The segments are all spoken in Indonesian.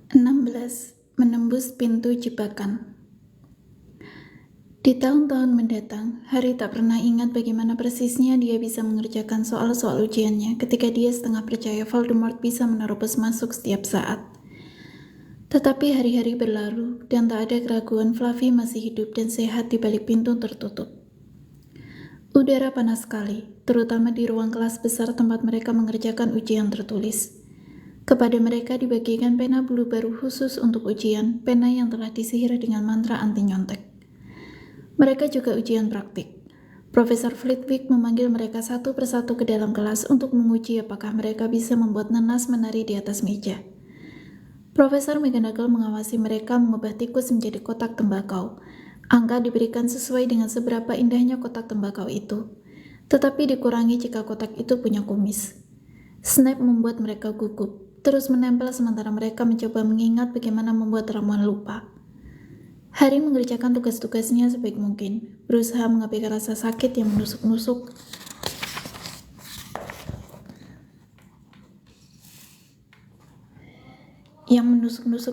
16. Menembus pintu jebakan. Di tahun-tahun mendatang, Harry tak pernah ingat bagaimana persisnya dia bisa mengerjakan soal-soal ujiannya ketika dia setengah percaya Voldemort bisa menerobos masuk setiap saat. Tetapi hari-hari berlalu dan tak ada keraguan Fluffy masih hidup dan sehat di balik pintu tertutup. Udara panas sekali, terutama di ruang kelas besar tempat mereka mengerjakan ujian tertulis. Kepada mereka dibagikan pena bulu baru khusus untuk ujian, pena yang telah disihir dengan mantra anti nyontek. Mereka juga ujian praktik. Profesor Flitwick memanggil mereka satu persatu ke dalam kelas untuk menguji apakah mereka bisa membuat nanas menari di atas meja. Profesor McGonagall mengawasi mereka mengubah tikus menjadi kotak tembakau. Angka diberikan sesuai dengan seberapa indahnya kotak tembakau itu, tetapi dikurangi jika kotak itu punya kumis. Snape membuat mereka gugup, terus menempel sementara mereka mencoba mengingat bagaimana membuat ramuan lupa. Harry mengerjakan tugas-tugasnya sebaik mungkin, berusaha mengabaikan rasa sakit yang menusuk-nusuk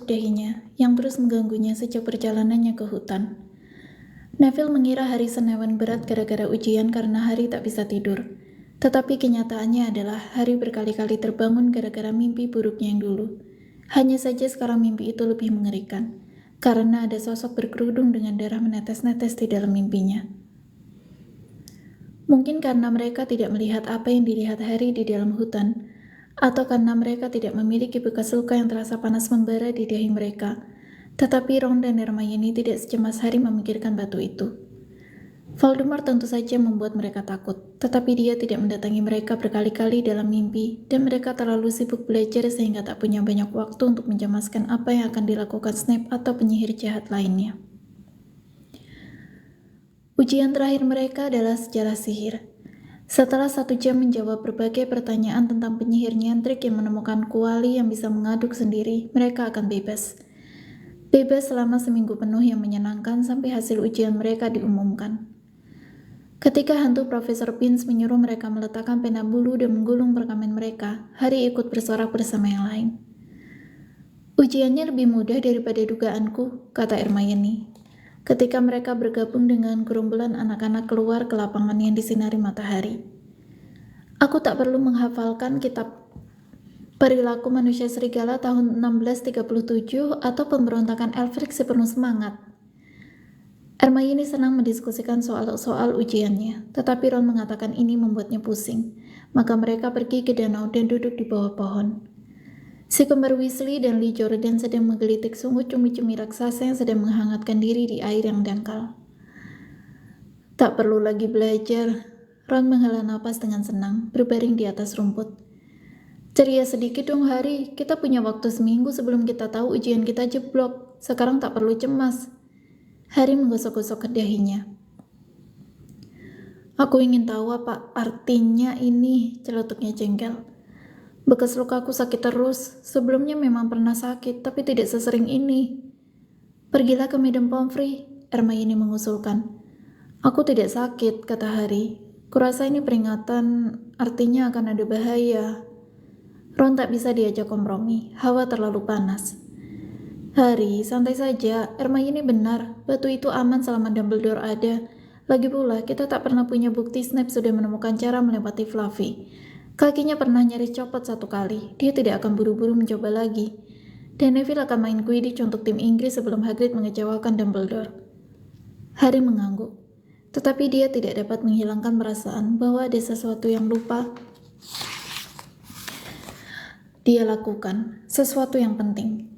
dahinya, yang terus mengganggunya sejak perjalanannya ke hutan. Neville mengira Harry senewan berat gara-gara ujian karena Harry tak bisa tidur. Tetapi kenyataannya adalah Harry berkali-kali terbangun gara-gara mimpi buruknya yang dulu. Hanya saja sekarang mimpi itu lebih mengerikan, karena ada sosok berkerudung dengan darah menetes-netes di dalam mimpinya. Mungkin karena mereka tidak melihat apa yang dilihat Harry di dalam hutan, atau karena mereka tidak memiliki bekas luka yang terasa panas membara di dahi mereka. Tetapi Ron dan Hermione tidak secemas Harry memikirkan batu itu. Voldemort tentu saja membuat mereka takut, tetapi dia tidak mendatangi mereka berkali-kali dalam mimpi, dan mereka terlalu sibuk belajar sehingga tak punya banyak waktu untuk mencemaskan apa yang akan dilakukan Snape atau penyihir jahat lainnya. Ujian terakhir mereka adalah sejarah sihir. Setelah 1 jam menjawab berbagai pertanyaan tentang penyihir nyentrik yang menemukan kuali yang bisa mengaduk sendiri, mereka akan bebas. Bebas selama seminggu penuh yang menyenangkan sampai hasil ujian mereka diumumkan. Ketika hantu Profesor Binns menyuruh mereka meletakkan pena bulu dan menggulung perkamen mereka, Harry ikut bersorak bersama yang lain. Ujiannya lebih mudah daripada dugaanku, kata Hermione. Ketika mereka bergabung dengan gerombolan anak-anak keluar ke lapangan yang disinari matahari. Aku tak perlu menghafalkan kitab Perilaku Manusia Serigala tahun 1637 atau Pemberontakan Elfric sepenuh semangat. Hermione senang mendiskusikan soal-soal ujiannya, tetapi Ron mengatakan ini membuatnya pusing. Maka mereka pergi ke danau dan duduk di bawah pohon. Si kembar Weasley dan Lee Jordan sedang menggelitik sungguh cumi-cumi raksasa yang sedang menghangatkan diri di air yang dangkal. Tak perlu lagi belajar. Ron menghela napas dengan senang, berbaring di atas rumput. Ceria sedikit dong Harry, kita punya waktu seminggu sebelum kita tahu ujian kita jeblok. Sekarang tak perlu cemas. Harry menggosok-gosok dahinya. Aku ingin tahu apa artinya ini, celutuknya jengkel. Bekas lukaku sakit terus, sebelumnya memang pernah sakit, tapi tidak sesering ini. Pergilah ke Madame Pomfrey, Hermione mengusulkan. Aku tidak sakit, kata Harry. Kurasa ini peringatan, artinya akan ada bahaya. Ron tak bisa diajak kompromi, hawa terlalu panas. Harry, santai saja, Hermione benar, batu itu aman selama Dumbledore ada. Lagi pula, kita tak pernah punya bukti Snape sudah menemukan cara melewati Fluffy. Kakinya pernah nyaris copot 1 kali, dia tidak akan buru-buru mencoba lagi. Dan Neville akan main Quidditch untuk tim Inggris sebelum Hagrid mengecewakan Dumbledore. Harry mengangguk, tetapi dia tidak dapat menghilangkan perasaan bahwa ada sesuatu yang lupa dia lakukan, sesuatu yang penting.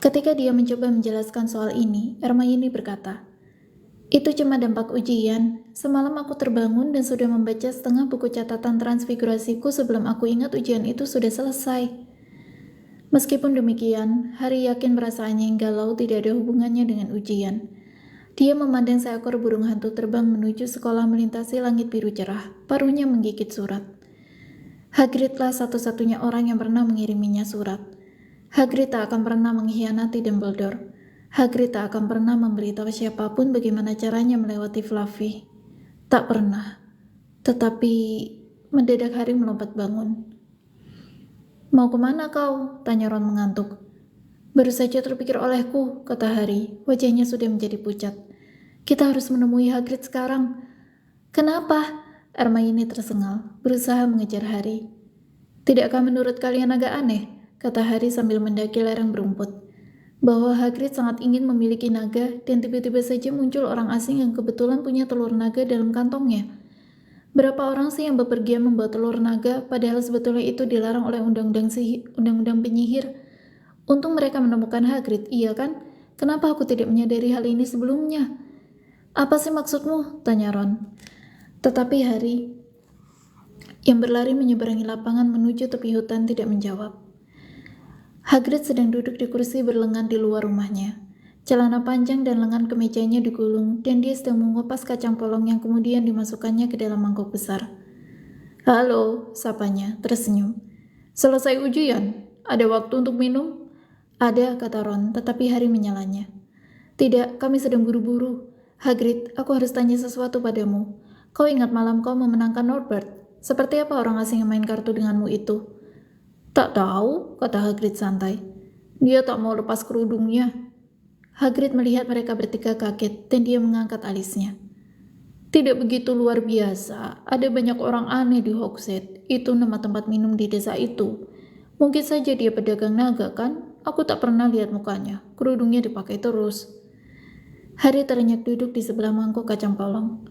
Ketika dia mencoba menjelaskan soal ini, Hermione berkata, itu cuma dampak ujian. Semalam aku terbangun dan sudah membaca setengah buku catatan transfigurasiku sebelum aku ingat ujian itu sudah selesai. Meskipun demikian, Harry yakin perasaannya yang galau tidak ada hubungannya dengan ujian. Dia memandang seekor burung hantu terbang menuju sekolah melintasi langit biru cerah, paruhnya menggigit surat. Hagridlah satu-satunya orang yang pernah mengiriminya surat. Hagrid tak akan pernah mengkhianati Dumbledore. Hagrid tak akan pernah memberitahu siapapun bagaimana caranya melewati Fluffy. Tak pernah. Tetapi mendadak Harry melompat bangun. Mau kemana kau? Tanya Ron mengantuk. Baru saja terpikir olehku, kata Harry. Wajahnya sudah menjadi pucat. Kita harus menemui Hagrid sekarang. Kenapa? Hermione tersengal, berusaha mengejar Harry. Tidakkah menurut kalian agak aneh? Kata Harry sambil mendaki lereng berumput. Bahwa Hagrid sangat ingin memiliki naga dan tiba-tiba saja muncul orang asing yang kebetulan punya telur naga dalam kantongnya. Berapa orang sih yang bepergian membawa telur naga padahal sebetulnya itu dilarang oleh undang-undang penyihir? Untung mereka menemukan Hagrid, iya kan? Kenapa aku tidak menyadari hal ini sebelumnya? Apa sih maksudmu? Tanya Ron. Tetapi Harry yang berlari menyeberangi lapangan menuju tepi hutan tidak menjawab. Hagrid sedang duduk di kursi berlengan di luar rumahnya. Celana panjang dan lengan kemejanya digulung dan dia sedang mengupas kacang polong yang kemudian dimasukkannya ke dalam mangkok besar. Halo, sapanya, tersenyum. Selesai ujian? Ada waktu untuk minum? Ada, kata Ron, tetapi Harry menyalanya. Tidak, kami sedang buru-buru. Hagrid, aku harus tanya sesuatu padamu. Kau ingat malam kau memenangkan Norbert? Seperti apa orang asing yang main kartu denganmu itu? Tak tahu, kata Hagrid santai. Dia tak mau lepas kerudungnya. Hagrid melihat mereka bertiga kaget dan dia mengangkat alisnya. Tidak begitu luar biasa, ada banyak orang aneh di Hogshead. Itu nama tempat minum di desa itu. Mungkin saja dia pedagang naga kan? Aku tak pernah lihat mukanya. Kerudungnya dipakai terus. Harry terenyak duduk di sebelah mangkok kacang polong.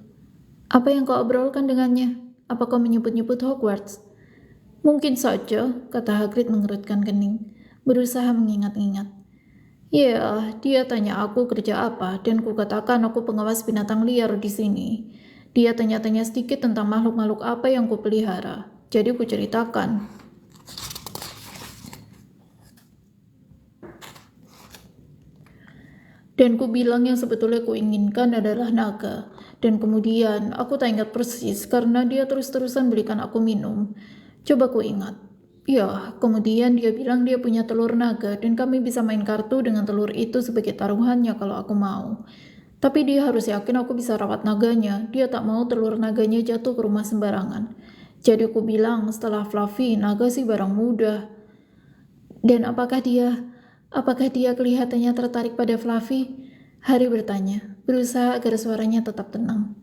Apa yang kau obrolkan dengannya? Apa kau menyebut-nyebut Hogwarts? Mungkin saja, kata Hagrid mengerutkan kening, berusaha mengingat-ingat. Ya, dia tanya aku kerja apa, dan kukatakan aku pengawas binatang liar di sini. Dia tanya-tanya sedikit tentang makhluk-makhluk apa yang kupelihara. Jadi kuceritakan. Dan ku bilang yang sebetulnya ku inginkan adalah naga. Dan kemudian aku tak ingat persis karena dia terus-terusan belikan aku minum. Coba ku ingat. Ya, kemudian dia bilang dia punya telur naga dan kami bisa main kartu dengan telur itu sebagai taruhannya kalau aku mau. Tapi dia harus yakin aku bisa rawat naganya. Dia tak mau telur naganya jatuh ke rumah sembarangan. Jadi aku bilang setelah Fluffy, naga sih barang mudah. Dan apakah dia kelihatannya tertarik pada Fluffy? Harry bertanya, berusaha agar suaranya tetap tenang.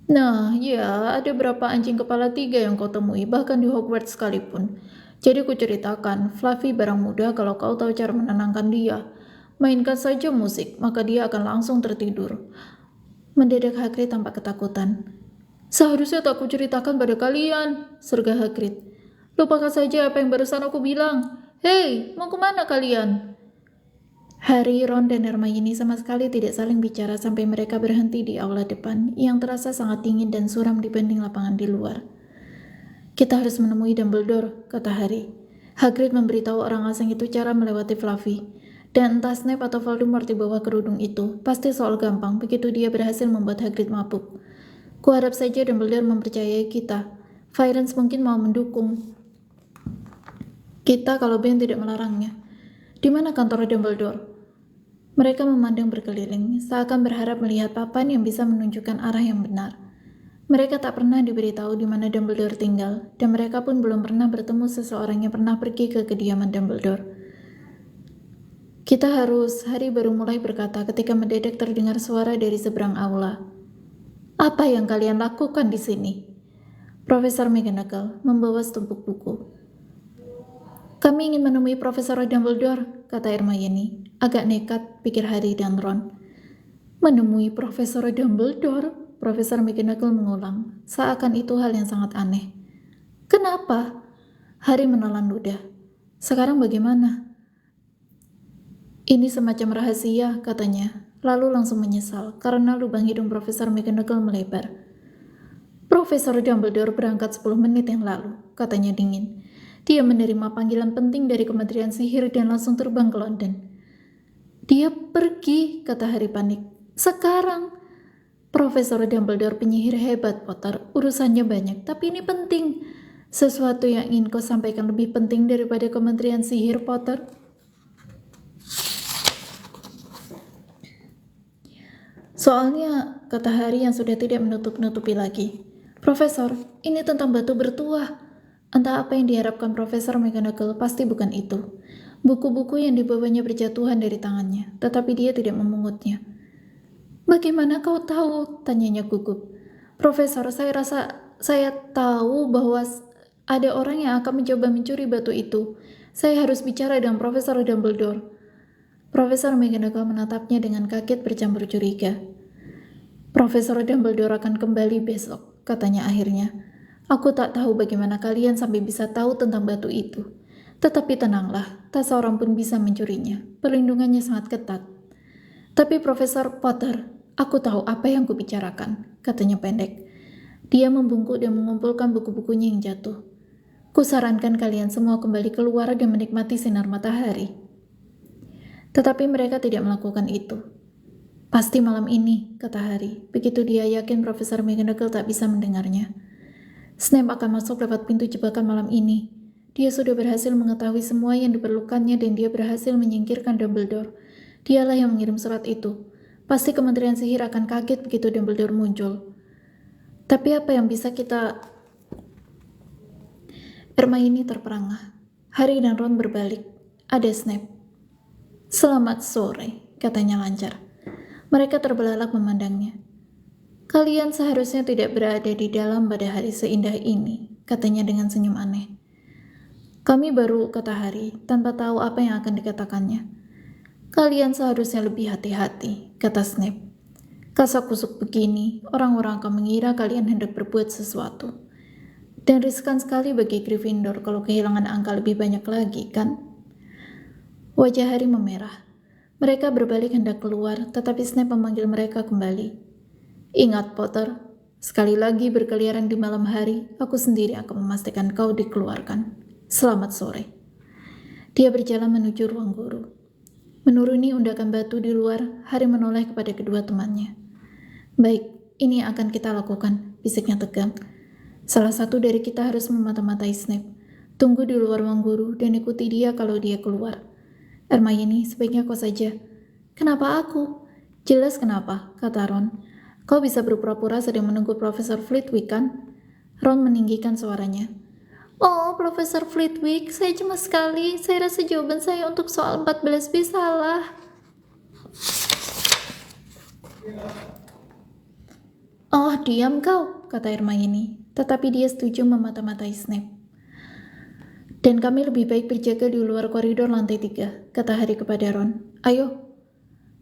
Nah, ya, ada berapa anjing kepala 3 yang kau temui, bahkan di Hogwarts sekalipun. Jadi ku ceritakan, Fluffy barang mudah kalau kau tahu cara menenangkan dia. Mainkan saja musik, maka dia akan langsung tertidur. Mendadak Hagrid tampak ketakutan. Seharusnya tak ku ceritakan pada kalian, sergah Hagrid. Lupakan saja apa yang barusan aku bilang. Hei, mau kemana kalian? Harry, Ron, dan Hermione sama sekali tidak saling bicara sampai mereka berhenti di aula depan yang terasa sangat dingin dan suram dibanding lapangan di luar. Kita harus menemui Dumbledore, kata Harry. Hagrid memberitahu orang asing itu cara melewati Fluffy. Dan entah Snape atau Voldemort di bawah kerudung itu, pasti soal gampang begitu dia berhasil membuat Hagrid mabuk. Kuharap saja Dumbledore mempercayai kita. Firenze mungkin mau mendukung kita kalau Ben tidak melarangnya. Di mana kantor Dumbledore? Mereka memandang berkeliling, seakan berharap melihat papan yang bisa menunjukkan arah yang benar. Mereka tak pernah diberitahu di mana Dumbledore tinggal, dan mereka pun belum pernah bertemu seseorang yang pernah pergi ke kediaman Dumbledore. Harry baru mulai berkata ketika mendadak terdengar suara dari seberang aula. Apa yang kalian lakukan di sini? Profesor McGonagall membawa setumpuk buku. Kami ingin menemui Profesor Dumbledore, kata Hermione. Agak nekat, pikir Harry dan Ron. Menemui Profesor Dumbledore? Profesor McGonagall mengulang, seakan itu hal yang sangat aneh. Kenapa? Harry menelan ludah. Sekarang bagaimana? Ini semacam rahasia, katanya, lalu langsung menyesal karena lubang hidung Profesor McGonagall melebar. Profesor Dumbledore berangkat 10 menit yang lalu, katanya dingin. Dia menerima panggilan penting dari Kementerian Sihir dan langsung terbang ke London. Dia pergi, kata Harry panik. Sekarang. Profesor Dumbledore penyihir hebat, Potter. Urusannya banyak, tapi ini penting. Sesuatu yang ingin kau sampaikan lebih penting daripada Kementerian Sihir, Potter. Soalnya, kata Harry yang sudah tidak menutup-nutupi lagi. Profesor, ini tentang batu bertuah. Entah apa yang diharapkan Profesor McGonagall, pasti bukan itu. Buku-buku yang dibawanya berjatuhan dari tangannya, tetapi dia tidak memungutnya. "Bagaimana kau tahu?" tanyanya gugup. "Profesor, saya tahu bahwa ada orang yang akan mencoba mencuri batu itu. Saya harus bicara dengan Profesor Dumbledore." Profesor McGonagall menatapnya dengan kaget bercampur curiga. "Profesor Dumbledore akan kembali besok," katanya akhirnya. "Aku tak tahu bagaimana kalian sampai bisa tahu tentang batu itu. Tetapi tenanglah, tak seorang pun bisa mencurinya. Perlindungannya sangat ketat." "Tapi Profesor Potter, aku tahu apa yang kubicarakan," katanya pendek. Dia membungkuk dan mengumpulkan buku-bukunya yang jatuh. "Kusarankan kalian semua kembali keluar dan menikmati sinar matahari." Tetapi mereka tidak melakukan itu. "Pasti malam ini," kata Harry. Begitu dia yakin Profesor McGonagall tak bisa mendengarnya. "Snape akan masuk lewat pintu jebakan malam ini. Dia sudah berhasil mengetahui semua yang diperlukannya dan dia berhasil menyingkirkan Dumbledore. Dialah yang mengirim surat itu. Pasti Kementerian Sihir akan kaget begitu Dumbledore muncul. Tapi apa yang bisa kita..." Hermione terperangah. Harry dan Ron berbalik. Ada Snape. "Selamat sore," katanya lancar. Mereka terbelalak memandangnya. "Kalian seharusnya tidak berada di dalam pada hari seindah ini," katanya dengan senyum aneh. "Kami baru," kata Harry, tanpa tahu apa yang akan dikatakannya. "Kalian seharusnya lebih hati-hati," kata Snape. "Kasak-kusuk begini, orang-orang akan mengira kalian hendak berbuat sesuatu. Dan riskan sekali bagi Gryffindor kalau kehilangan angka lebih banyak lagi, kan?" Wajah Harry memerah. Mereka berbalik hendak keluar, tetapi Snape memanggil mereka kembali. "Ingat, Potter, sekali lagi berkeliaran di malam hari, aku sendiri akan memastikan kau dikeluarkan. Selamat sore." Dia berjalan menuju ruang guru. Menuruni undakan batu di luar, Harry menoleh kepada kedua temannya. "Baik, ini yang akan kita lakukan," bisiknya tegang. "Salah satu dari kita harus memata-matai Snape. Tunggu di luar ruang guru dan ikuti dia kalau dia keluar. Hermione, sebaiknya kau saja." "Kenapa aku?" "Jelas kenapa," kata Ron. "Kau bisa berpura-pura sedang menunggu Profesor Flitwick, kan?" Ron meninggikan suaranya. "Oh, Profesor Flitwick, saya cemas sekali. Saya rasa jawaban saya untuk soal 14B salah." "Oh, diam kau," kata Hermione. Tetapi dia setuju memata-matai Snape. "Dan kami lebih baik berjaga di luar koridor lantai 3, kata Harry kepada Ron. "Ayo."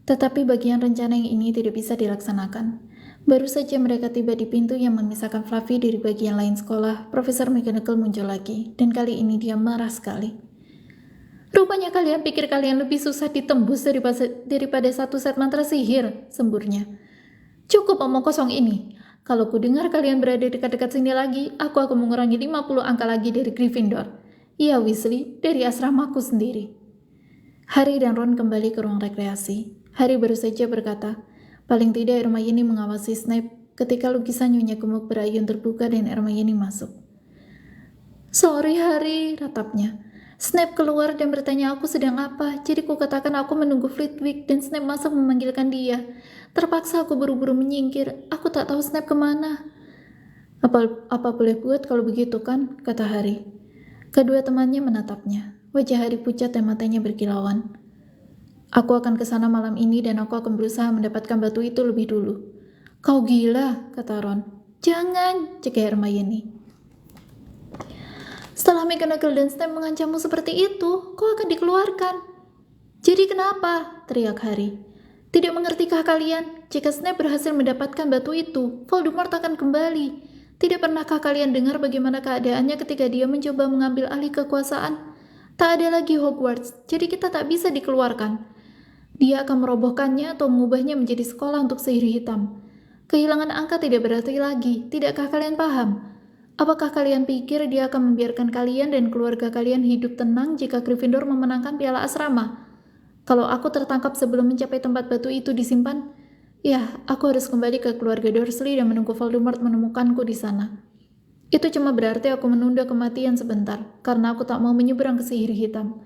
Tetapi bagian rencana yang ini tidak bisa dilaksanakan. Baru saja mereka tiba di pintu yang memisahkan Fluffy dari bagian lain sekolah, Profesor McGonagall muncul lagi, dan kali ini dia marah sekali. "Rupanya kalian pikir kalian lebih susah ditembus daripada satu set mantra sihir," semburnya. "Cukup omong kosong ini. Kalau ku dengar kalian berada dekat-dekat sini lagi, aku akan mengurangi 50 angka lagi dari Gryffindor. Ya Weasley, dari asramaku sendiri." Harry dan Ron kembali ke ruang rekreasi. Harry baru saja berkata, paling tidak Hermione mengawasi Snape ketika lukisan Nyonya Gemuk berayun terbuka dan Hermione masuk. "Sorry Harry," ratapnya. "Snape keluar dan bertanya aku sedang apa, jadi ku katakan aku menunggu Flitwick dan Snape masuk memanggilkan dia. Terpaksa aku buru-buru menyingkir, aku tak tahu Snape kemana." Apa boleh buat kalau begitu, kan?" kata Harry. Kedua temannya menatapnya. Wajah Harry pucat dan matanya berkilauan. "Aku akan ke sana malam ini dan aku akan berusaha mendapatkan batu itu lebih dulu." "Kau gila," kata Ron. "Jangan," cegah Hermione. "Setelah McGonagall dan Snape mengancammu seperti itu, kau akan dikeluarkan." "Jadi kenapa?" teriak Harry. "Tidak mengertikah kalian? Jika Snape berhasil mendapatkan batu itu, Voldemort akan kembali. Tidak pernahkah kalian dengar bagaimana keadaannya ketika dia mencoba mengambil alih kekuasaan? Tak ada lagi Hogwarts, jadi kita tak bisa dikeluarkan. Dia akan merobohkannya atau mengubahnya menjadi sekolah untuk sihir hitam. Kehilangan angka tidak berarti lagi, tidakkah kalian paham? Apakah kalian pikir dia akan membiarkan kalian dan keluarga kalian hidup tenang jika Gryffindor memenangkan piala asrama? Kalau aku tertangkap sebelum mencapai tempat batu itu disimpan, ya, aku harus kembali ke keluarga Dursley dan menunggu Voldemort menemukanku di sana. Itu cuma berarti aku menunda kematian sebentar, karena aku tak mau menyeberang ke sihir hitam.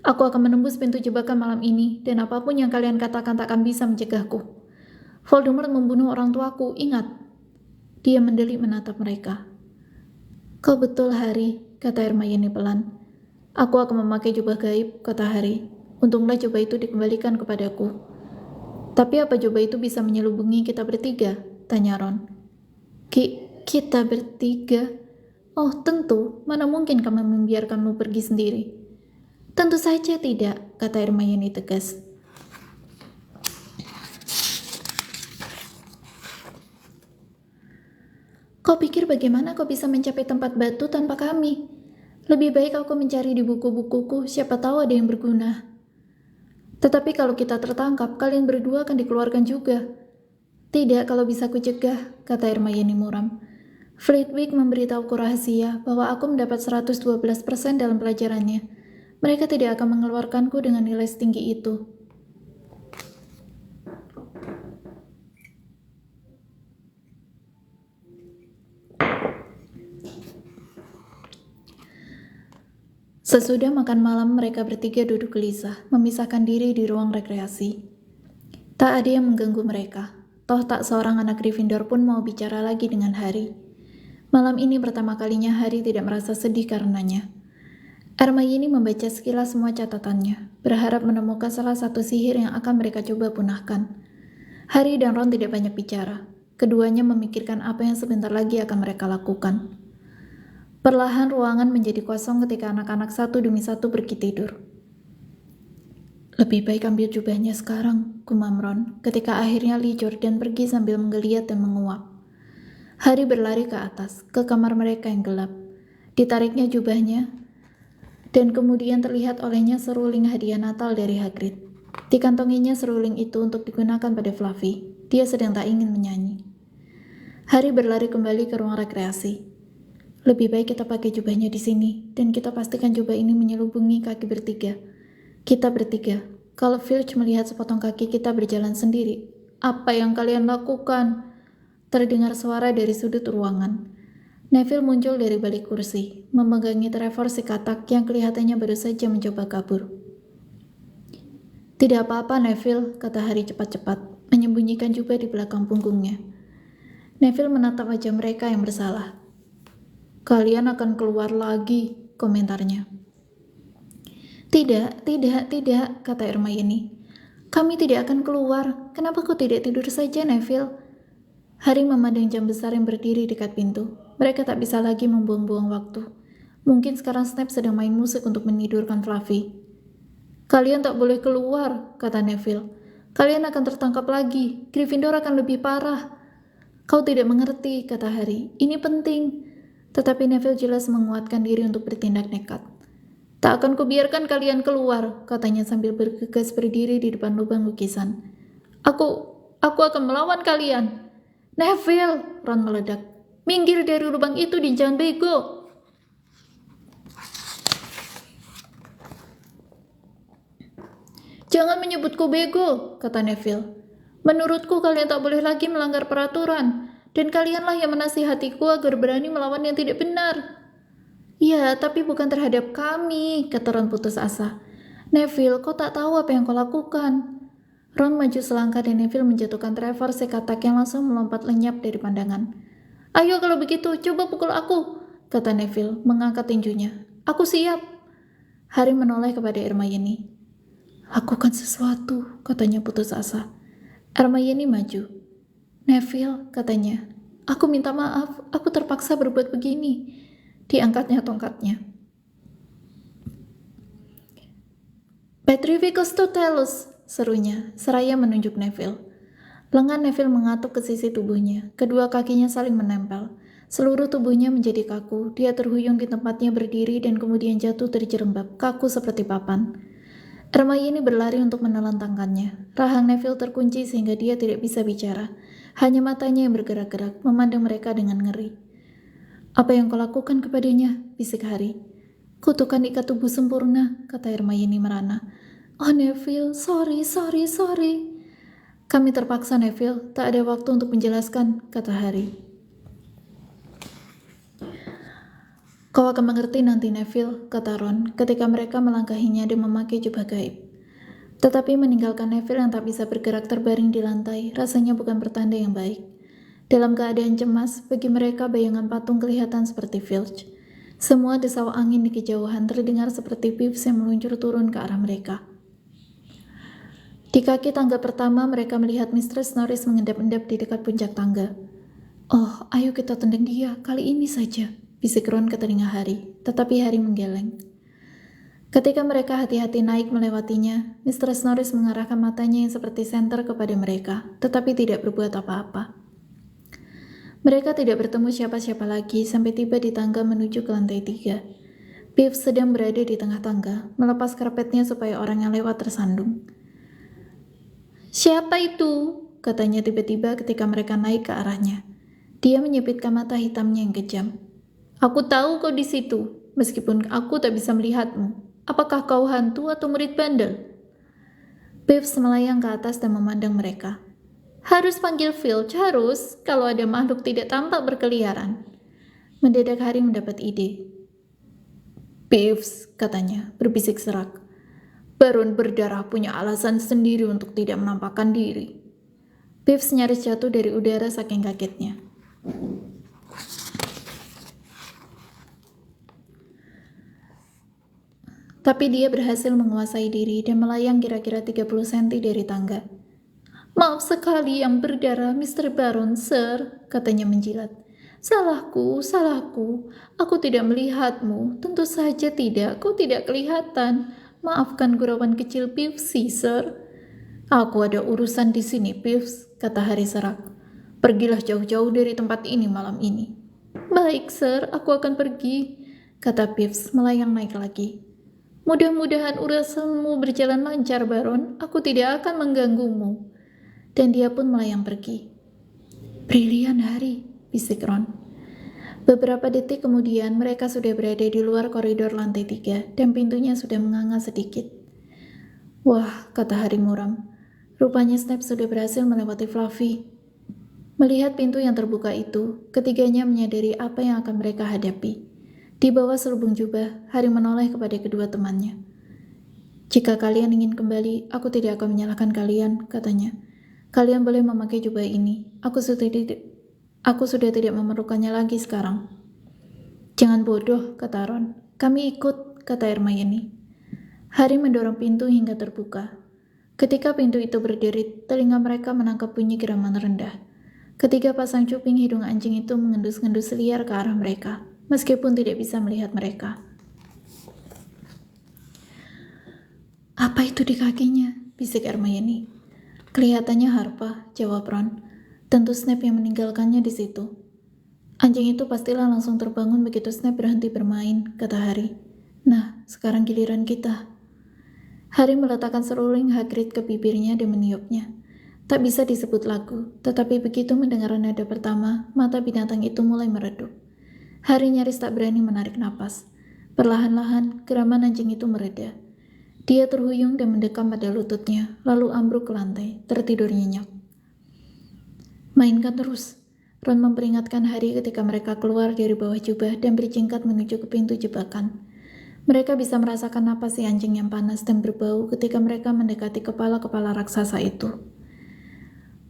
Aku akan menembus pintu jebakan malam ini, dan apapun yang kalian katakan tak akan bisa mencegahku. Voldemort membunuh orang tuaku, ingat." Dia mendelik menatap mereka. "Kau betul, Harry," kata Hermione pelan. Aku akan memakai jubah gaib, kata Harry. Untunglah jubah itu dikembalikan kepadaku. Tapi apa jubah itu bisa menyelubungi kita bertiga? Tanya Ron. Kita bertiga? Oh tentu, mana mungkin kami membiarkanmu pergi sendiri? Tentu saja tidak, kata Hermione tegas. Kau pikir bagaimana kau bisa mencapai tempat batu tanpa kami? Lebih baik aku mencari di buku-bukuku, siapa tahu ada yang berguna. Tetapi kalau kita tertangkap, kalian berdua akan dikeluarkan juga. Tidak, kalau bisa kucegah, kata Hermione muram. Flitwick memberitahuku rahasia bahwa aku mendapat 112% dalam pelajarannya. Mereka tidak akan mengeluarkanku dengan nilai setinggi itu. Sesudah makan malam, mereka bertiga duduk gelisah, memisahkan diri di ruang rekreasi. Tak ada yang mengganggu mereka. Toh tak seorang anak Gryffindor pun mau bicara lagi dengan Harry. Malam ini pertama kalinya Harry tidak merasa sedih karenanya. Hermione membaca sekilas semua catatannya, berharap menemukan salah satu sihir yang akan mereka coba punahkan. Harry dan Ron tidak banyak bicara. Keduanya memikirkan apa yang sebentar lagi akan mereka lakukan. Perlahan ruangan menjadi kosong ketika anak-anak satu demi satu pergi tidur. Lebih baik ambil jubahnya sekarang, gumam Ron, ketika akhirnya Lee Jordan pergi sambil menggeliat dan menguap. Harry berlari ke atas, ke kamar mereka yang gelap. Ditariknya jubahnya, dan kemudian terlihat olehnya seruling hadiah Natal dari Hagrid. Dikantonginya seruling itu untuk digunakan pada Fluffy. Dia sedang tak ingin menyanyi. Harry berlari kembali ke ruang rekreasi. Lebih baik kita pakai jubahnya di sini, dan kita pastikan jubah ini menyelubungi kaki bertiga. Kita bertiga. Kalau Filch melihat sepotong kaki kita berjalan sendiri, apa yang kalian lakukan? Terdengar suara dari sudut ruangan. Neville muncul dari balik kursi, memegangi Trevor si katak yang kelihatannya baru saja mencoba kabur. Tidak apa-apa, Neville, kata Harry cepat-cepat, menyembunyikan jubah di belakang punggungnya. Neville menatap wajah mereka yang bersalah. Kalian akan keluar lagi, komentarnya. Tidak, kata Hermione. Kami tidak akan keluar. Kenapa kau tidak tidur saja, Neville? Harry memandang jam besar yang berdiri dekat pintu. Mereka tak bisa lagi membuang-buang waktu. Mungkin sekarang Snape sedang main musik untuk menidurkan Fluffy. Kalian tak boleh keluar, kata Neville. Kalian akan tertangkap lagi. Gryffindor akan lebih parah. Kau tidak mengerti, kata Harry. Ini penting. Tetapi Neville jelas menguatkan diri untuk bertindak nekat. Tak akan kubiarkan kalian keluar, katanya sambil bergegas berdiri di depan lubang lukisan. Aku akan melawan kalian. Neville, Ron meledak. Minggir dari lubang itu dan jangan bego. Jangan menyebutku bego, kata Neville. Menurutku kalian tak boleh lagi melanggar peraturan. Dan kalianlah yang menasihatiku agar berani melawan yang tidak benar. Ya, tapi bukan terhadap kami, kata Ron putus asa. Neville, kau tak tahu apa yang kau lakukan. Ron maju selangkah dan Neville menjatuhkan Trevor si katak yang langsung melompat lenyap dari pandangan. Ayo kalau begitu, coba pukul aku, kata Neville, mengangkat tinjunya. Aku siap. Harry menoleh kepada Hermione. Lakukan sesuatu, katanya putus asa. Hermione maju. Neville, katanya, aku minta maaf, aku terpaksa berbuat begini. Diangkatnya tongkatnya. Petrificus totalus, serunya, seraya menunjuk Neville. Lengan Neville mengatuk ke sisi tubuhnya, kedua kakinya saling menempel. Seluruh tubuhnya menjadi kaku, dia terhuyung di tempatnya berdiri dan kemudian jatuh terjerembab, kaku seperti papan. Hermione berlari untuk menelan tangannya. Rahang Neville terkunci sehingga dia tidak bisa bicara. Hanya matanya yang bergerak-gerak, memandang mereka dengan ngeri. Apa yang kau lakukan kepadanya? Bisik Harry. Kutukan ikat tubuh sempurna, kata Hermione merana. Oh Neville, sorry. Kami terpaksa Neville, tak ada waktu untuk menjelaskan, kata Harry. Kau akan mengerti nanti Neville, kata Ron, ketika mereka melangkahinya dan memakai jubah gaib. Tetapi meninggalkan Neville yang tak bisa bergerak terbaring di lantai, rasanya bukan pertanda yang baik. Dalam keadaan cemas, bagi mereka bayangan patung kelihatan seperti Filch. Semua desau angin di kejauhan terdengar seperti Pips yang meluncur turun ke arah mereka. Di kaki tangga pertama, mereka melihat Mistress Norris mengendap-endap di dekat puncak tangga. "Oh, ayo kita tendang dia, kali ini saja," bisik Ron ke telinga Harry, tetapi Harry menggeleng. Ketika mereka hati-hati naik melewatinya, Mistress Norris mengarahkan matanya yang seperti senter kepada mereka, tetapi tidak berbuat apa-apa. Mereka tidak bertemu siapa-siapa lagi sampai tiba di tangga menuju ke lantai 3. Pips sedang berada di tengah tangga, melepas karpetnya supaya orang yang lewat tersandung. "Siapa itu?" katanya tiba-tiba ketika mereka naik ke arahnya. Dia menyipitkan mata hitamnya yang kejam. "Aku tahu kau di situ, meskipun aku tak bisa melihatmu. Apakah kau hantu atau murid bandel?" Pips melayang ke atas dan memandang mereka. "Harus panggil Filch, harus, kalau ada makhluk tidak tampak berkeliaran." Mendadak Harry mendapat ide. "Pips," katanya, berbisik serak. "Baron berdarah punya alasan sendiri untuk tidak menampakkan diri." Pips nyaris jatuh dari udara saking kagetnya. Tapi dia berhasil menguasai diri dan melayang kira-kira 30 cm dari tangga. "Maaf sekali yang berdarah, Mr. Baron, Sir," katanya menjilat. Salahku. Aku tidak melihatmu. Tentu saja tidak, kau tidak kelihatan. Maafkan gurauan kecil Pipsy, Sir." "Aku ada urusan di sini, Pips," kata Harry serak. "Pergilah jauh-jauh dari tempat ini malam ini." "Baik, Sir, aku akan pergi," kata Pips melayang naik lagi. "Mudah-mudahan urusanmu berjalan lancar, Baron. Aku tidak akan mengganggumu." Dan dia pun melayang pergi. "Brilian, Harry," bisik Ron. Beberapa detik kemudian mereka sudah berada di luar koridor lantai 3 dan pintunya sudah menganga sedikit. "Wah," kata Harry muram. "Rupanya Snape sudah berhasil melewati Fluffy." Melihat pintu yang terbuka itu, ketiganya menyadari apa yang akan mereka hadapi. Di bawah selubung jubah, Harry menoleh kepada kedua temannya. "Jika kalian ingin kembali, aku tidak akan menyalahkan kalian," katanya. "Kalian boleh memakai jubah ini. Aku sudah tidak memerlukannya lagi sekarang." "Jangan bodoh," kata Ron. "Kami ikut," kata Hermione. Harry mendorong pintu hingga terbuka. Ketika pintu itu berderit, telinga mereka menangkap bunyi geraman rendah. Ketiga pasang cuping hidung anjing itu mengendus-ngendus liar ke arah mereka, meskipun tidak bisa melihat mereka. "Apa itu di kakinya?" bisik Hermione. "Kelihatannya harpa," jawab Ron. "Tentu Snape yang meninggalkannya di situ." "Anjing itu pastilah langsung terbangun begitu Snape berhenti bermain," kata Harry. "Nah, sekarang giliran kita." Harry meletakkan seruling Hagrid ke bibirnya dan meniupnya. Tak bisa disebut lagu, tetapi begitu mendengar nada pertama, mata binatang itu mulai meredup. Harry nyaris tak berani menarik napas. Perlahan-lahan, geraman anjing itu mereda. Dia terhuyung dan mendekam pada lututnya, lalu ambruk ke lantai, tertidur nyenyak. "Mainkan terus," Ron memperingatkan Harry ketika mereka keluar dari bawah jubah dan berjingkat menuju ke pintu jebakan. Mereka bisa merasakan napas si anjing yang panas dan berbau ketika mereka mendekati kepala-kepala raksasa itu.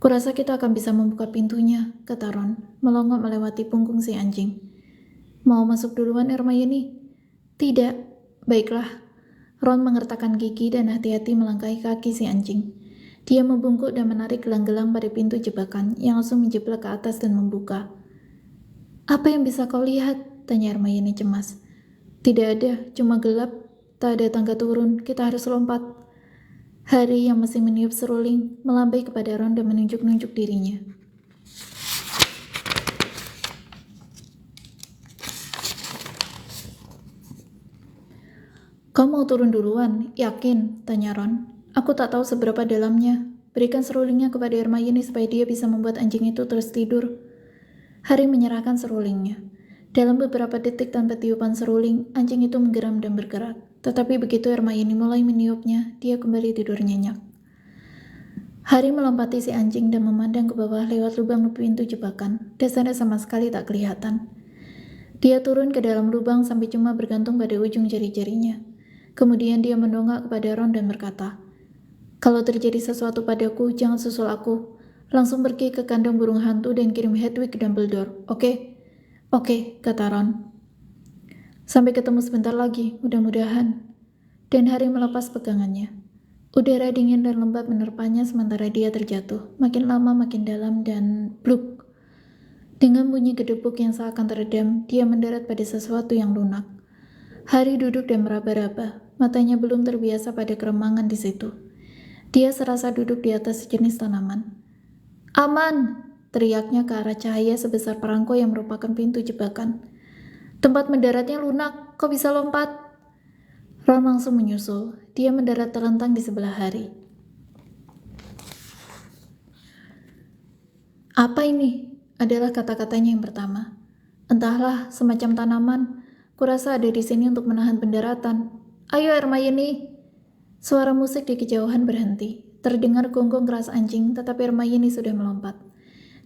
"Kurasa kita akan bisa membuka pintunya," kata Ron, melongo melewati punggung si anjing. "Mau masuk duluan, Hermione?" "Tidak." "Baiklah." Ron mengertakkan gigi dan hati-hati melangkahi kaki si anjing. Dia membungkuk dan menarik gelang-gelang pada pintu jebakan yang langsung menjeblak ke atas dan membuka. "Apa yang bisa kau lihat?" tanya Hermione cemas. "Tidak ada, cuma gelap. Tak ada tangga turun, kita harus lompat." Harry yang masih meniup seruling melambai kepada Ron dan menunjuk-nunjuk dirinya. "Kau mau turun duluan, yakin?" tanya Ron. "Aku tak tahu seberapa dalamnya. Berikan serulingnya kepada Hermione supaya dia bisa membuat anjing itu terus tidur." Harry menyerahkan serulingnya. Dalam beberapa detik tanpa tiupan seruling, anjing itu menggeram dan bergerak. Tetapi begitu Hermione mulai meniupnya, dia kembali tidur nyenyak. Harry melompati si anjing dan memandang ke bawah lewat lubang pintu jebakan. Dasarnya sama sekali tak kelihatan. Dia turun ke dalam lubang sampai cuma bergantung pada ujung jari-jarinya. Kemudian dia mendongak kepada Ron dan berkata, "Kalau terjadi sesuatu padaku, jangan susul aku. Langsung pergi ke kandang burung hantu dan kirim Hedwig ke Dumbledore, oke?" "Oke," kata Ron. Sampai ketemu sebentar lagi, mudah-mudahan. Dan Hari melepas pegangannya. Udara dingin dan lembab menerpanya sementara dia terjatuh, makin lama makin dalam dan bluk. Dengan bunyi gedebuk yang seakan teredam, dia mendarat pada sesuatu yang lunak. Hari duduk dan meraba-raba, matanya belum terbiasa pada keremangan di situ. Dia serasa duduk di atas sejenis tanaman. Aman! Teriaknya ke arah cahaya sebesar perangko yang merupakan pintu jebakan. Tempat mendaratnya lunak, kau bisa lompat? Ron langsung menyusul. Dia mendarat terlentang di sebelah Hari. Apa ini? Adalah kata-katanya yang pertama. Entahlah, semacam tanaman. Kurasa ada di sini untuk menahan pendaratan. Ayo Hermione. Suara musik di kejauhan berhenti. Terdengar gonggong keras anjing, tetapi Hermione sudah melompat.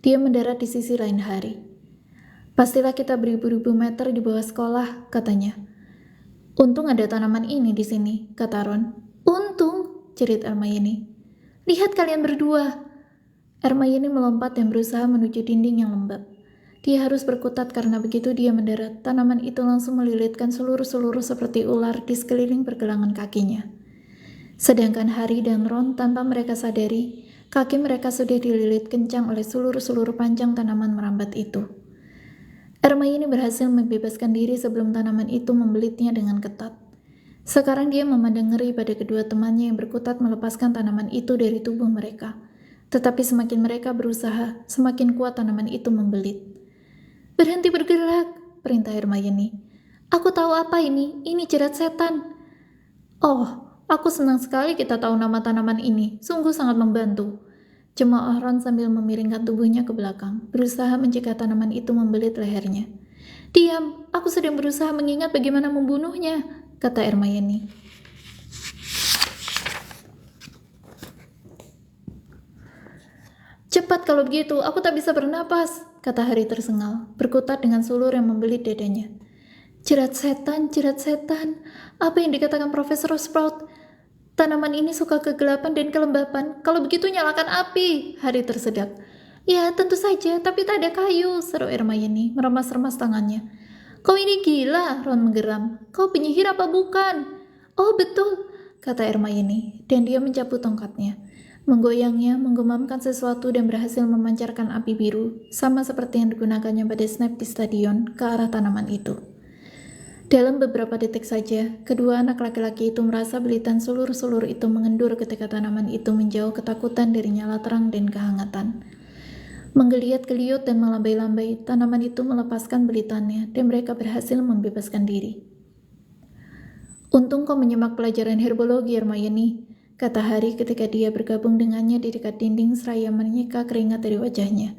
Dia mendarat di sisi lain Hari. Pastilah kita beribu-ribu meter di bawah sekolah, katanya. Untung ada tanaman ini di sini, kata Ron. Untung, cerit Hermione. Lihat kalian berdua. Hermione melompat dan berusaha menuju dinding yang lembab. Dia harus berkutat karena begitu dia mendarat, tanaman itu langsung melilitkan seluruh-seluruh seperti ular di sekeliling pergelangan kakinya. Sedangkan Hari dan Ron tanpa mereka sadari, kaki mereka sudah dililit kencang oleh seluruh-seluruh panjang tanaman merambat itu. Hermione berhasil membebaskan diri sebelum tanaman itu membelitnya dengan ketat. Sekarang dia memandang ngeri pada kedua temannya yang berkutat melepaskan tanaman itu dari tubuh mereka. Tetapi semakin mereka berusaha, semakin kuat tanaman itu membelit. Berhenti bergerak, perintah Hermione. Aku tahu apa ini jerat setan. Oh, aku senang sekali kita tahu nama tanaman ini, sungguh sangat membantu. Cemooh Ron sambil memiringkan tubuhnya ke belakang, berusaha mencegah tanaman itu membelit lehernya. Diam, aku sedang berusaha mengingat bagaimana membunuhnya, kata Hermione. Cepat kalau begitu, aku tak bisa bernapas, kata Hari tersengal, berkutat dengan sulur yang membelit dadanya. Jerat setan, apa yang dikatakan Profesor Sprout? Tanaman ini suka kegelapan dan kelembapan, kalau begitu nyalakan api, Hari tersedak. Ya, tentu saja, tapi tak ada kayu, seru Hermione, meremas-remas tangannya. Kau ini gila, Ron menggeram. Kau penyihir apa bukan? Oh, betul, kata Hermione, dan dia mencabut tongkatnya. Menggoyangnya, menggumamkan sesuatu dan berhasil memancarkan api biru, sama seperti yang digunakannya pada Snape di stadion, ke arah tanaman itu. Dalam beberapa detik saja, kedua anak laki-laki itu merasa belitan sulur-sulur itu mengendur ketika tanaman itu menjauh ketakutan dari nyala terang dan kehangatan. Menggeliat-geliut dan melambai-lambai, tanaman itu melepaskan belitannya dan mereka berhasil membebaskan diri. Untung kau menyimak pelajaran herbologi, Hermione, kata Hari ketika dia bergabung dengannya di dekat dinding seraya menyeka keringat dari wajahnya.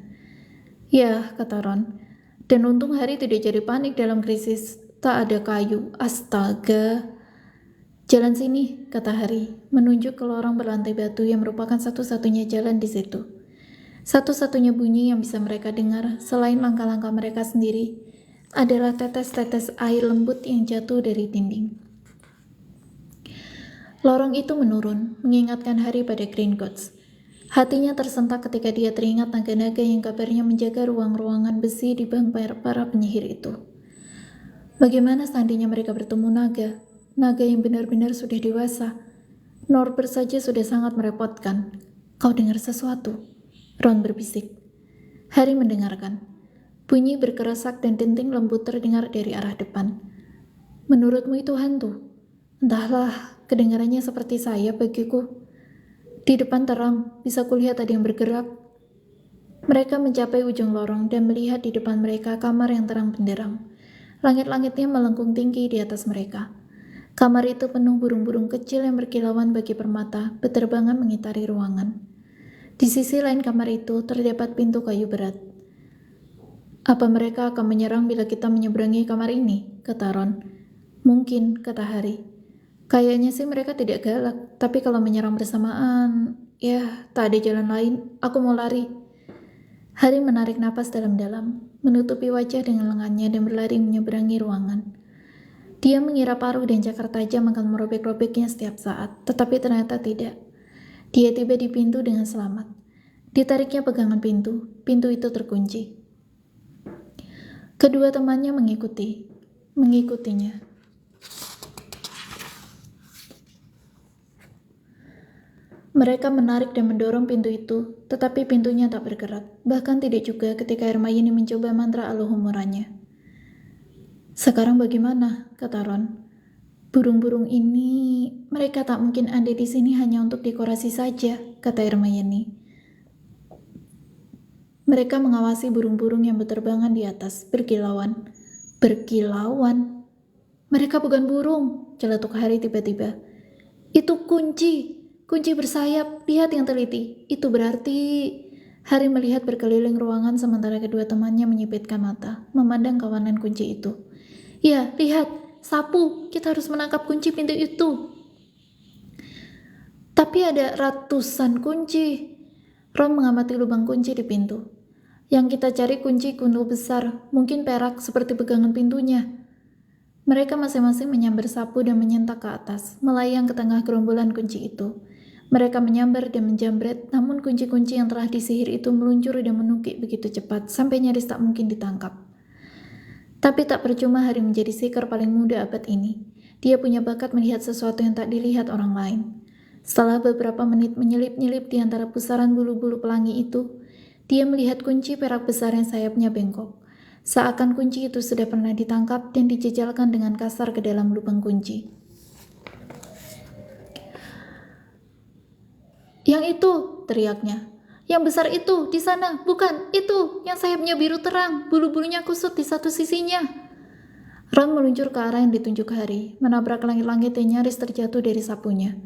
Ya, kata Ron. Dan untung Hari tidak jadi panik dalam krisis. Tak ada kayu. Astaga. Jalan sini, kata Hari, menunjuk ke lorong berlantai batu yang merupakan satu-satunya jalan di situ. Satu-satunya bunyi yang bisa mereka dengar selain langkah-langkah mereka sendiri adalah tetes-tetes air lembut yang jatuh dari dinding. Lorong itu menurun, mengingatkan Hari pada Gringotts. Hatinya tersentak ketika dia teringat naga-naga yang kabarnya menjaga ruang-ruangan besi di bank para penyihir itu. Bagaimana seandainya mereka bertemu naga yang benar-benar sudah dewasa? Norbert saja sudah sangat merepotkan. Kau dengar sesuatu? Ron berbisik. Hari mendengarkan. Bunyi berkeresak dan denting lembut terdengar dari arah depan. Menurutmu itu hantu? Entahlah, kedengarannya seperti saya bagiku. Di depan terang, bisa kulihat ada yang bergerak. Mereka mencapai ujung lorong dan melihat di depan mereka kamar yang terang benderang. Langit-langitnya melengkung tinggi di atas mereka. Kamar itu penuh burung-burung kecil yang berkilauan bagi permata, berterbangan mengitari ruangan. Di sisi lain kamar itu terdapat pintu kayu berat. Apa mereka akan menyerang bila kita menyeberangi kamar ini? Kata Ron. Mungkin, kata Hari. Kayaknya sih mereka tidak galak, tapi kalau menyerang bersamaan, ya tak ada jalan lain, aku mau lari. Hari menarik napas dalam-dalam, menutupi wajah dengan lengannya dan berlari menyeberangi ruangan. Dia mengira paruh dan cakar tajam akan merobek-robeknya setiap saat, tetapi ternyata tidak. Dia tiba di pintu dengan selamat. Ditariknya pegangan pintu itu terkunci. Kedua temannya mengikuti. mengikutinya. Mereka menarik dan mendorong pintu itu, tetapi pintunya tak bergerak. Bahkan tidak juga ketika Hermione mencoba mantra alohomoranya. "Sekarang bagaimana?" kata Ron. "Burung-burung ini, mereka tak mungkin ada di sini hanya untuk dekorasi saja," kata Hermione. Mereka mengawasi burung-burung yang berterbangan di atas, berkilauan. Berkilauan? "Mereka bukan burung," celetuk Harry tiba-tiba. "Itu kunci. Kunci bersayap, lihat yang teliti. Itu berarti..." Harry melihat berkeliling ruangan sementara kedua temannya menyipitkan mata, memandang kawanan kunci itu. "Ya, lihat, sapu. Kita harus menangkap kunci pintu itu." "Tapi ada ratusan kunci." Ron mengamati lubang kunci di pintu. "Yang kita cari kunci kuno besar, mungkin perak seperti pegangan pintunya." Mereka masing-masing menyambar sapu dan menyentak ke atas, melayang ke tengah gerombolan kunci itu. Mereka menyambar dan menjambret, namun kunci-kunci yang telah disihir itu meluncur dan menukik begitu cepat, sampai nyaris tak mungkin ditangkap. Tapi tak percuma Harry menjadi seeker paling muda abad ini. Dia punya bakat melihat sesuatu yang tak dilihat orang lain. Setelah beberapa menit menyelip-nyelip di antara pusaran bulu-bulu pelangi itu, dia melihat kunci perak besar yang sayapnya bengkok. Seakan kunci itu sudah pernah ditangkap dan dijejalkan dengan kasar ke dalam lubang kunci. "Yang itu!" teriaknya. "Yang besar itu, di sana, bukan, itu, yang sayapnya biru terang, bulu-bulunya kusut di satu sisinya." Ron meluncur ke arah yang ditunjuk Harry, menabrak langit-langit yang nyaris terjatuh dari sapunya.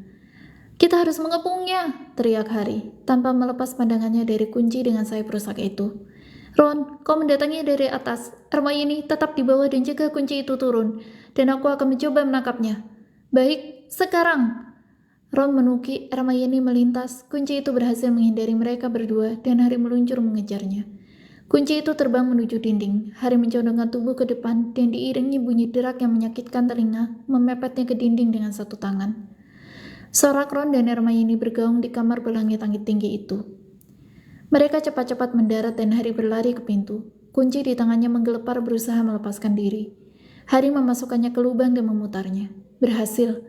"Kita harus mengepungnya!" teriak Harry, tanpa melepas pandangannya dari kunci dengan sayap rusak itu. "Ron, kau mendatangi dari atas. Hermione, tetap di bawah dan jaga kunci itu turun, dan aku akan mencoba menangkapnya." "Baik, sekarang!" Ron menukik, Hermione melintas, kunci itu berhasil menghindari mereka berdua, dan Harry meluncur mengejarnya. Kunci itu terbang menuju dinding. Harry mencondongkan tubuh ke depan, dan diiringi bunyi derak yang menyakitkan telinga, memepetnya ke dinding dengan satu tangan. Sorak Ron dan Hermione bergaung di kamar berlangit-langit tinggi itu. Mereka cepat-cepat mendarat dan Harry berlari ke pintu. Kunci di tangannya menggelepar berusaha melepaskan diri. Harry memasukkannya ke lubang dan memutarnya. Berhasil.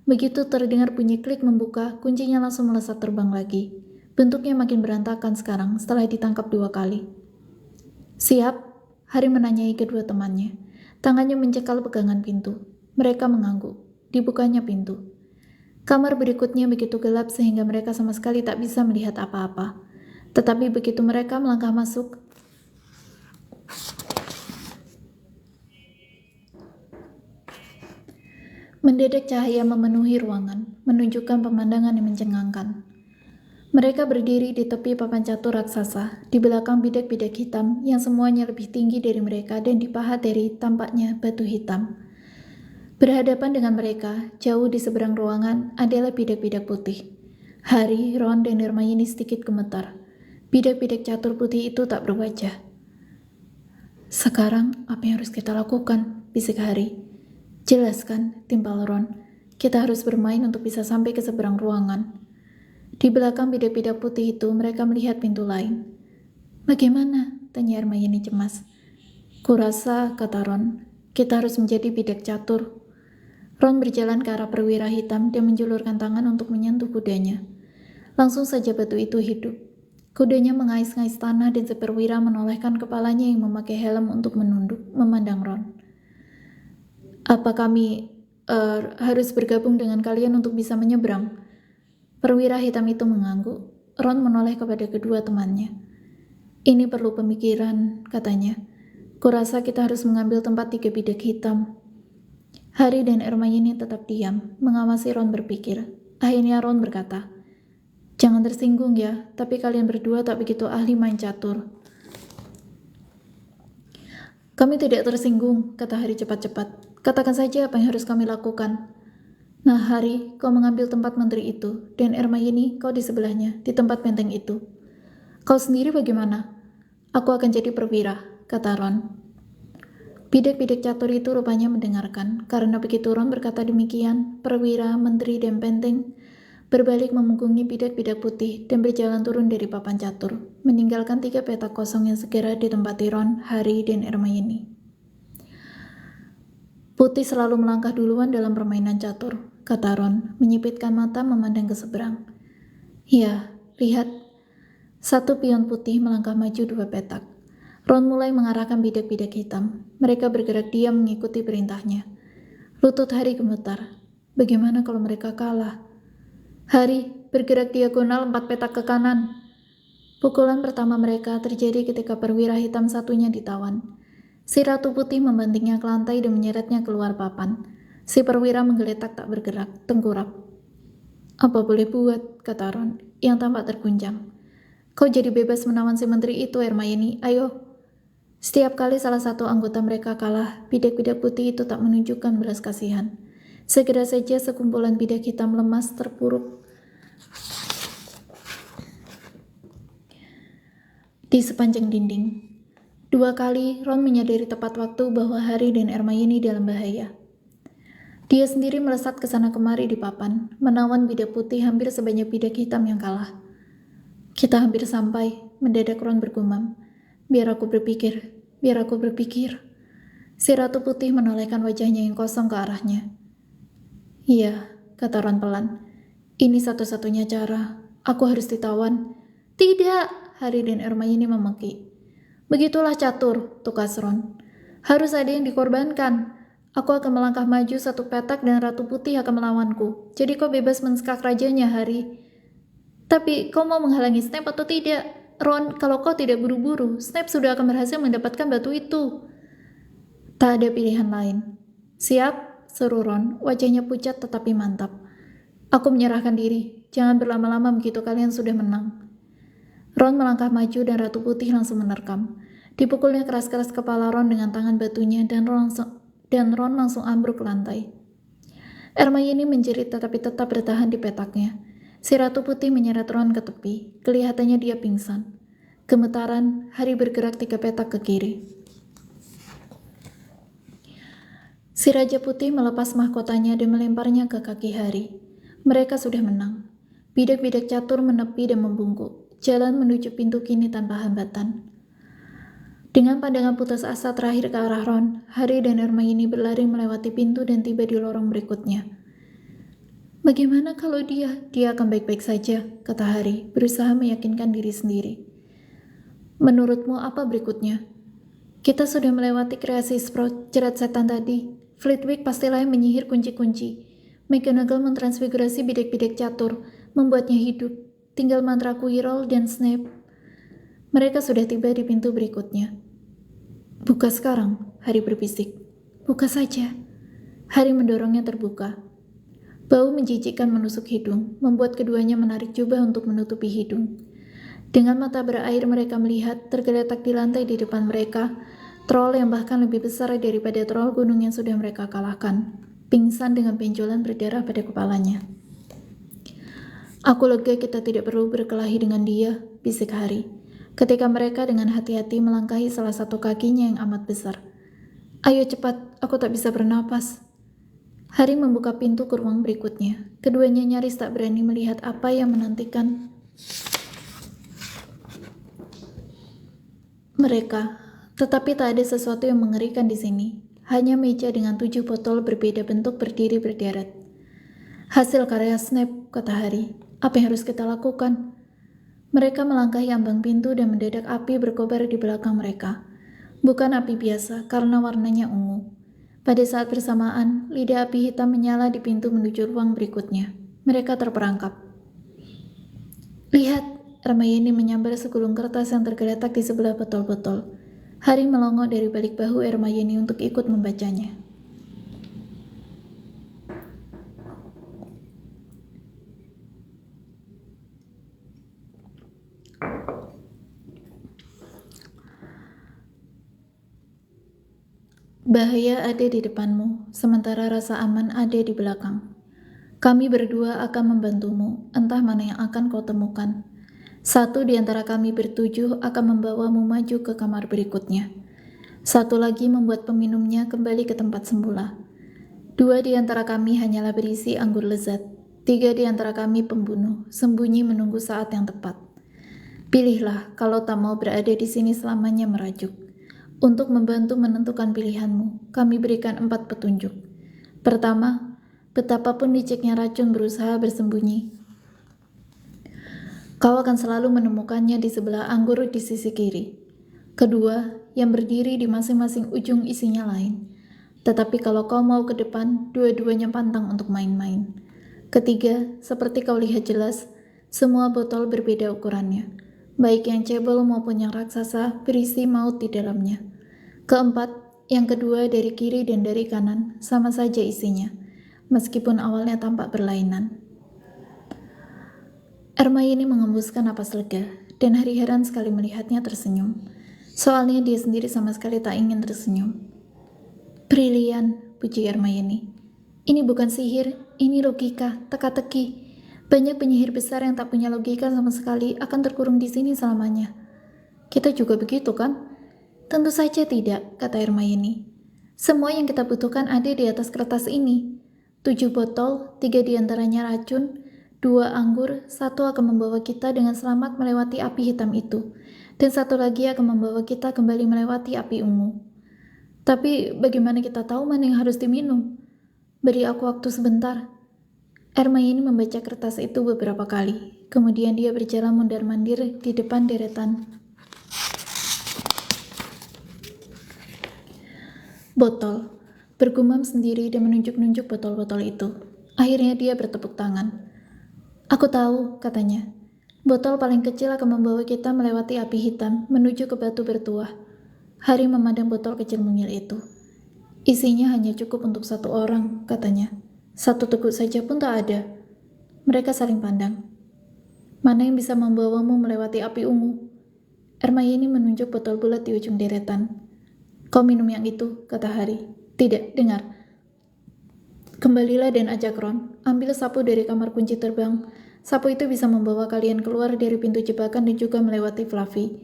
Begitu terdengar bunyi klik membuka, kuncinya langsung melesat terbang lagi. Bentuknya makin berantakan sekarang setelah ditangkap 2 kali. "Siap?" Harry menanyai kedua temannya. Tangannya mencekal pegangan pintu. Mereka mengangguk. Dibukanya pintu. Kamar berikutnya begitu gelap sehingga mereka sama sekali tak bisa melihat apa-apa. Tetapi begitu mereka melangkah masuk, mendadak cahaya memenuhi ruangan, menunjukkan pemandangan yang mencengangkan. Mereka berdiri di tepi papan catur raksasa, di belakang bidak-bidak hitam yang semuanya lebih tinggi dari mereka dan dipahat dari tampaknya batu hitam. Berhadapan dengan mereka, jauh di seberang ruangan, adalah bidak-bidak putih. Harry, Ron, dan Hermione sedikit gemetar. Bidak-bidak catur putih itu tak berwajah. "Sekarang, apa yang harus kita lakukan?" bisik Harry. "Jelaskan," timpal Ron. "Kita harus bermain untuk bisa sampai ke seberang ruangan." Di belakang bidak-bidak putih itu, mereka melihat pintu lain. "Bagaimana?" tanya Hermione cemas. "Kurasa," kata Ron, "kita harus menjadi bidak catur." Ron berjalan ke arah perwira hitam dan menjulurkan tangan untuk menyentuh kudanya. Langsung saja batu itu hidup. Kudanya mengais-ngais tanah dan si perwira menolehkan kepalanya yang memakai helm untuk menunduk, memandang Ron. "Apa kami harus bergabung dengan kalian untuk bisa menyeberang?" Perwira hitam itu mengangguk. Ron menoleh kepada kedua temannya. "Ini perlu pemikiran," katanya. "Kurasa kita harus mengambil tempat 3 bidak hitam." Harry dan Hermione tetap diam, mengawasi Ron berpikir. Akhirnya Ron berkata, "Jangan tersinggung ya, tapi kalian berdua tak begitu ahli main catur." "Kami tidak tersinggung," kata Harry cepat-cepat. "Katakan saja apa yang harus kami lakukan." "Nah Harry, kau mengambil tempat menteri itu, dan Hermione, kau di sebelahnya, di tempat benteng itu. Kau sendiri bagaimana?" "Aku akan jadi perwira," kata Ron. Bidak-bidak catur itu rupanya mendengarkan, karena begitu Ron berkata demikian, perwira, menteri, dan benteng berbalik memunggungi bidak-bidak putih dan berjalan turun dari papan catur, meninggalkan 3 petak kosong yang segera ditempati Ron, Harry, dan Hermione. Putih selalu melangkah duluan dalam permainan catur, kata Ron, menyipitkan mata memandang ke seberang. Ya, lihat. Satu pion putih melangkah maju 2 petak. Ron mulai mengarahkan bidak-bidak hitam. Mereka bergerak diam mengikuti perintahnya. Lutut Harry gemetar. Bagaimana kalau mereka kalah? Harry, bergerak diagonal 4 petak ke kanan. Pukulan pertama mereka terjadi ketika perwira hitam satunya ditawan. Si Ratu Putih membantingnya ke lantai dan menyeretnya keluar papan. Si perwira menggeletak tak bergerak, tengkurap. Apa boleh buat, kata Ron, yang tampak terguncang. Kau jadi bebas menawan si menteri itu, Hermione, ayo. Setiap kali salah satu anggota mereka kalah, bidak-bidak putih itu tak menunjukkan belas kasihan. Segera saja sekumpulan bidak hitam lemas terpuruk di sepanjang dinding. 2 kali, Ron menyadari tepat waktu bahwa Harry dan Hermione dalam bahaya. Dia sendiri melesat ke sana kemari di papan, menawan bidak putih hampir sebanyak bidak hitam yang kalah. Kita hampir sampai, mendadak Ron bergumam. Biar aku berpikir. Si Ratu Putih menolehkan wajahnya yang kosong ke arahnya. Iya, kata Ron pelan. Ini satu-satunya cara. Aku harus ditawan. Tidak, Harry dan Hermione memaki. Begitulah catur, tukas Ron. Harus ada yang dikorbankan. Aku akan melangkah maju 1 petak dan Ratu Putih akan melawanku. Jadi kau bebas mensekak rajanya, Harry. Tapi kau mau menghalangi Snape atau tidak? Ron, kalau kau tidak buru-buru, Snape sudah akan berhasil mendapatkan batu itu. Tak ada pilihan lain. Siap, seru Ron, wajahnya pucat tetapi mantap. Aku menyerahkan diri, jangan berlama-lama begitu kalian sudah menang. Ron melangkah maju dan Ratu Putih langsung menerkam. Dipukulnya keras-keras kepala Ron dengan tangan batunya dan Ron langsung ambruk ke lantai. Hermione menjerit tetapi tetap bertahan di petaknya. Si Ratu Putih menyeret Ron ke tepi. Kelihatannya dia pingsan. Gemetaran, Harry bergerak 3 petak ke kiri. Si Raja Putih melepas mahkotanya dan melemparnya ke kaki Harry. Mereka sudah menang. Bidak-bidak catur menepi dan membungkuk. Jalan menuju pintu kini tanpa hambatan. Dengan pandangan putus asa terakhir ke arah Ron, Harry dan Hermione berlari melewati pintu dan tiba di lorong berikutnya. Bagaimana kalau dia akan baik-baik saja, kata Harry, berusaha meyakinkan diri sendiri. Menurutmu apa berikutnya? Kita sudah melewati kreasi Sprout jerat setan tadi. Flitwick pastilah yang menyihir kunci-kunci. McGonagall mentransfigurasi bidak-bidak catur, membuatnya hidup. Tinggal mantra Quirrell dan Snape. Mereka sudah tiba di pintu berikutnya. Buka sekarang, Harry berbisik. Buka saja. Harry mendorongnya terbuka. Bau menjijikkan menusuk hidung, membuat keduanya menarik jubah untuk menutupi hidung. Dengan mata berair mereka melihat tergeletak di lantai di depan mereka, troll yang bahkan lebih besar daripada troll gunung yang sudah mereka kalahkan, pingsan dengan benjolan berdarah pada kepalanya. Aku lega kita tidak perlu berkelahi dengan dia, bisik Harry, ketika mereka dengan hati-hati melangkahi salah satu kakinya yang amat besar. Ayo cepat, aku tak bisa bernapas. Harry membuka pintu ke ruang berikutnya. Keduanya nyaris tak berani melihat apa yang menantikan mereka. Tetapi tak ada sesuatu yang mengerikan di sini. Hanya meja dengan 7 botol berbeda bentuk berdiri berderet. Hasil karya Snape, kata Harry. Apa yang harus kita lakukan? Mereka melangkahi ambang pintu dan mendadak api berkobar di belakang mereka. Bukan api biasa karena warnanya ungu. Pada saat bersamaan, lidah api hitam menyala di pintu menuju ruang berikutnya. Mereka terperangkap. Lihat, Hermione menyambar segulung kertas yang tergeletak di sebelah botol-botol. Harry melongo dari balik bahu Hermione untuk ikut membacanya. Bahaya ada di depanmu, sementara rasa aman ada di belakang. Kami berdua akan membantumu, entah mana yang akan kau temukan. Satu di antara kami bertujuh akan membawamu maju ke kamar berikutnya. Satu lagi membuat peminumnya kembali ke tempat semula. 2 di antara kami hanyalah berisi anggur lezat. 3 di antara kami pembunuh, sembunyi menunggu saat yang tepat. Pilihlah kalau tak mau berada di sini selamanya merajuk. Untuk membantu menentukan pilihanmu, kami berikan 4 petunjuk. Pertama, betapapun liciknya racun berusaha bersembunyi, kau akan selalu menemukannya di sebelah anggur di sisi kiri. Kedua, yang berdiri di masing-masing ujung isinya lain. Tetapi kalau kau mau ke depan, dua-duanya pantang untuk main-main. Ketiga, seperti kau lihat jelas, semua botol berbeda ukurannya. Baik yang cebol maupun yang raksasa berisi maut di dalamnya. Keempat, yang kedua dari kiri dan dari kanan, sama saja isinya, meskipun awalnya tampak berlainan. Hermione mengembuskan napas lega, dan Harry heran sekali melihatnya tersenyum. Soalnya dia sendiri sama sekali tak ingin tersenyum. Brilian, puji Hermione. Ini bukan sihir, ini logika, teka-teki. Banyak penyihir besar yang tak punya logika sama sekali akan terkurung di sini selamanya. Kita juga begitu kan? Tentu saja tidak, kata Hermione. Semua yang kita butuhkan ada di atas kertas ini. 7 botol, 3 diantaranya racun, 2 anggur, 1 akan membawa kita dengan selamat melewati api hitam itu, dan 1 lagi akan membawa kita kembali melewati api ungu. Tapi bagaimana kita tahu mana yang harus diminum? Beri aku waktu sebentar. Hermione membaca kertas itu beberapa kali, kemudian dia berjalan mondar-mandir di depan deretan botol, bergumam sendiri dan menunjuk-nunjuk botol-botol itu. Akhirnya dia bertepuk tangan. Aku tahu, katanya. Botol paling kecil akan membawa kita melewati api hitam menuju ke batu bertuah. Harry memandang botol kecil mungil itu. Isinya hanya cukup untuk 1 orang, katanya. 1 teguk saja pun tak ada. Mereka saling pandang. Mana yang bisa membawamu melewati api ungu? Hermione menunjuk botol bulat di ujung deretan. Kau minum yang itu, kata Harry. Tidak, dengar. Kembalilah dan ajak Ron. Ambil sapu dari kamar kunci terbang. Sapu itu bisa membawa kalian keluar dari pintu jebakan dan juga melewati Fluffy.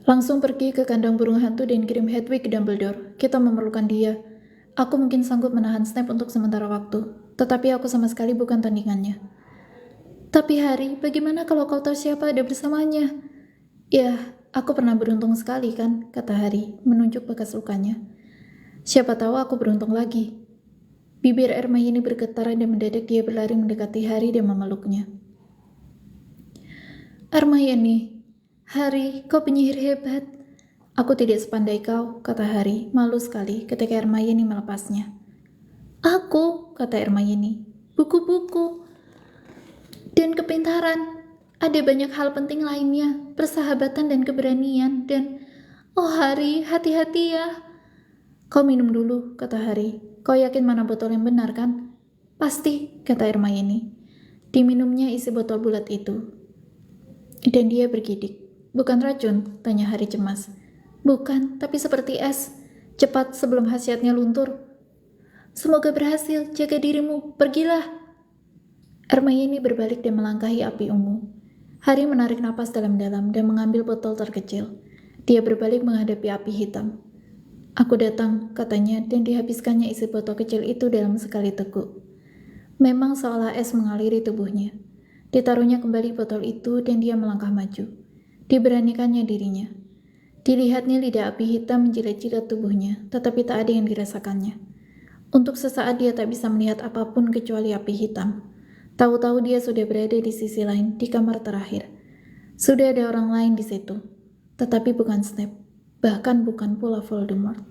Langsung pergi ke kandang burung hantu dan kirim Hedwig ke Dumbledore. Kita memerlukan dia. Aku mungkin sanggup menahan Snape untuk sementara waktu, tetapi aku sama sekali bukan tandingannya. Tapi Harry, bagaimana kalau kau tahu siapa ada bersamanya? Ya, aku pernah beruntung sekali kan, kata Harry, menunjuk bekas lukanya. Siapa tahu aku beruntung lagi. Bibir Hermione bergetar dan mendadak dia berlari mendekati Harry dan memeluknya. Hermione, Harry, kau penyihir hebat. Aku tidak sepandai kau, kata Harry, malu sekali ketika Hermione melepasnya. Aku, kata Hermione, buku-buku dan kepintaran. Ada banyak hal penting lainnya, persahabatan dan keberanian, dan... Oh Harry, hati-hati ya. Kau minum dulu, kata Harry. Kau yakin mana botol yang benar kan? Pasti, kata Hermione. Diminumnya isi botol bulat itu. Dan dia bergidik. Bukan racun, tanya Harry cemas. Bukan, tapi seperti es. Cepat sebelum khasiatnya luntur. Semoga berhasil, jaga dirimu, pergilah. Hermione berbalik dan melangkahi api ungu. Harry menarik napas dalam-dalam dan mengambil botol terkecil. Dia berbalik menghadapi api hitam. Aku datang, katanya, dan dihabiskannya isi botol kecil itu dalam sekali teguk. Memang seolah es mengaliri tubuhnya. Ditaruhnya kembali botol itu dan dia melangkah maju. Diberanikannya dirinya. Dilihatnya lidah api hitam menjilat-jilat tubuhnya, tetapi tak ada yang dirasakannya. Untuk sesaat dia tak bisa melihat apapun kecuali api hitam. Tahu-tahu dia sudah berada di sisi lain, di kamar terakhir. Sudah ada orang lain di situ, tetapi bukan Snape, bahkan bukan pula Voldemort.